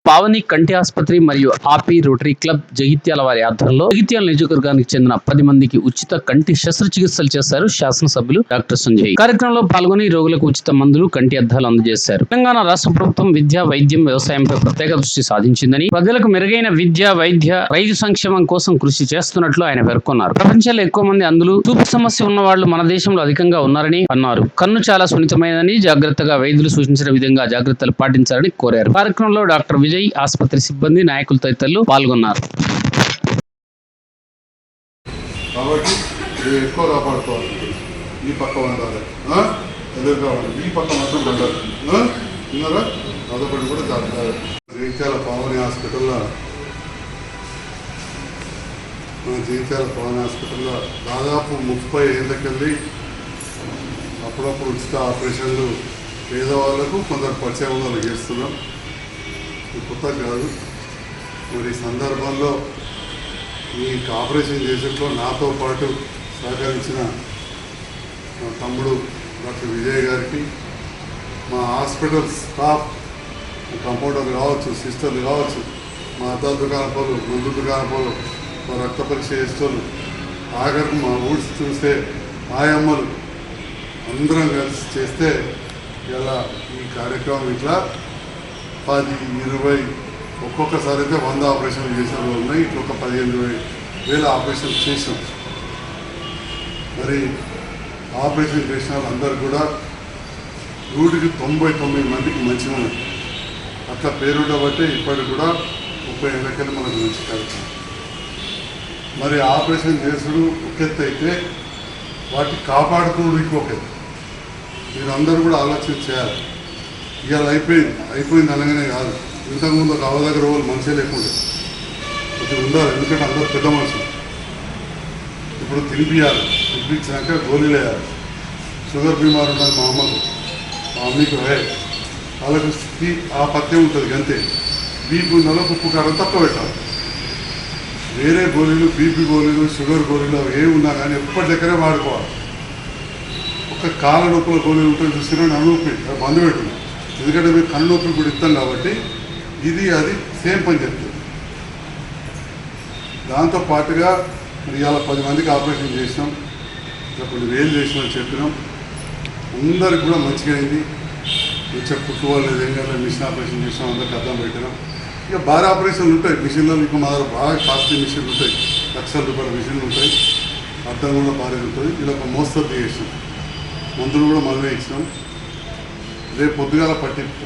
పావని కంటి ఆసుపత్రి మరియు ఆపి రోటరీ క్లబ్ జగిత్యాల వారి ఆధ్వర్యంలో జగిత్యాల నియోజకవర్గానికి చెందిన 10 మందికి ఉచిత కంటి శస్త్రచికిత్సలు చేశారు శాసనసభ్యులు డాక్టర్ సంజయ్. కార్యక్రమంలో పాల్గొని రోగులకు ఉచిత మందులు, కంటి అద్దాలు అందజేశారు. తెలంగాణ రాష్ట్ర ప్రభుత్వం విద్య, వైద్యం, వ్యవసాయంపై ప్రత్యేక దృష్టి సాధించిందని, ప్రజలకు మెరుగైన విద్య, వైద్య, రైతు సంక్షేమం కోసం కృషి చేస్తున్నట్లు ఆయన పేర్కొన్నారు. ప్రపంచంలో ఎక్కువ మంది అందులు, చూపు సమస్య ఉన్న వాళ్ళు మన దేశంలో అధికంగా ఉన్నారని అన్నారు. కన్ను చాలా సున్నితమైనదని, జాగ్రత్తగా వైద్యులు సూచించిన విధంగా జాగ్రత్తలు పాటించాలని కోరారు. కార్యక్రమంలో డాక్టర్ విజయ్, ఆసుపత్రి సిబ్బంది, నాయకులు తదితరులు పాల్గొన్నారు. కాబట్టి ఎక్కువ కాపాడుకోవాలి. ఈ పక్క వండాలి, ఎదురుగా ఉండాలి, ఈ పక్క మాత్రం వండాలి. విన్నారా? అదొకటి కూడా జరుగుతుంది. జగిత్యాల పావని హాస్పిటల్లో దాదాపు 30 ఏళ్ళకెళ్ళి అప్పుడప్పుడు ఉచిత ఆపరేషన్లు పేదవాళ్లకు కొందరు పరిచయం వాళ్ళు చేస్తున్నాం. కొత్త కాదు. మరి ఈ సందర్భంలో ఈ ఆపరేషన్ చేసేట్లో నాతో పాటు సహకరించిన మా తమ్ముడు డాక్టర్ విజయ్ గారికి, మా హాస్పిటల్ స్టాఫ్, కంపౌండర్లు కావచ్చు, సిస్టర్లు కావచ్చు, మా అద్దాల దుకాణపోలు, మందు దుకాణపోలు, మా రక్త పరీక్ష చేసేటోళ్ళు, ఆఖరికి మా ఊడ్స్ చూస్తే ఆయమ్మలు అందరం కలిసి చేస్తే ఇలా ఈ కార్యక్రమం ఇట్లా 10, 20 ఒక్కొక్కసారి అయితే 100 ఆపరేషన్లు చేసిన వాళ్ళు ఉన్నాయి. ఇట్లా ఒక 15,000 ఆపరేషన్లు చేసాం. మరి ఆపరేషన్ చేసిన వాళ్ళందరూ కూడా 199 మందికి మంచిగా ఉన్నాయి. అట్లా పేరుండబట్టి ఇప్పటికి కూడా 30 ఏళ్ళకెళ్ళి మనకు మంచి కార్యక్రమం. మరి ఆపరేషన్ చేసుడు ఒక ఎత్తు అయితే వాటిని కాపాడుకున్నాడు ఇంకొక ఎత్తు. మీరు అందరూ కూడా ఆలోచన చేయాలి. ఇవాళ అయిపోయింది అనగానే కాదు. ఇంతకుముందు ఒక దగ్గర వాళ్ళు మనిషే లేకుండా కొద్దిగా ఉండాలి. ఎందుకంటే అందరూ పెద్ద మనుషులు. ఇప్పుడు తినిపించాలి, తినిపించాక గోళీలు వేయాలి. షుగర్ బీమారు ఉన్నది మా అమ్మకు, మా అమ్మకి వాళ్ళకు ఆ పత్యం ఉంటుంది అంతే. బీపీ ఉన్న వాళ్ళకు ఉప్పు కారం తక్కువ పెట్టాలి. వేరే గోళీలు, బీపీ గోళీలు, షుగర్ గోళీలు అవి ఏమి ఉన్నా కానీ ఎప్పటి దగ్గరే వాడుకోవాలి. ఒక కాళ్ళ నొప్పుల గోళీలు ఉంటుంది చూసినా నొప్పి మందు పెట్టున్నాం. ఎందుకంటే మేము కన్ను నొప్పులు కూడా ఇస్తాం కాబట్టి ఇది అది సేమ్ పని చెప్తుంది. దాంతో పాటుగా ఇవాళ 10 మందికి ఆపరేషన్ చేసినాం. ఇట్లా కొన్ని వేలు చేసినామని చెప్పినాం. అందరికి కూడా మంచిగా అయింది. మంచిగా కుట్టుకోలేదు. ఏం కాదు, మిషన్ ఆపరేషన్ చేసినాం, అందరికి అర్థం పెట్టినాం. ఇక భారీ ఆపరేషన్లు ఉంటాయి మిషన్లో. మీకు మా దగ్గర బాగా కాస్ట్లీ మిషన్లు ఉంటాయి, లక్షల రూపాయల మిషన్లు ఉంటాయి. అర్థం కూడా భారీ ఉంటుంది. ఇలా ఒక మోస్తరు చేసినాం. మందులు కూడా మనమే ఇచ్చినాం. రేపు పొద్దుగాల పట్టింపు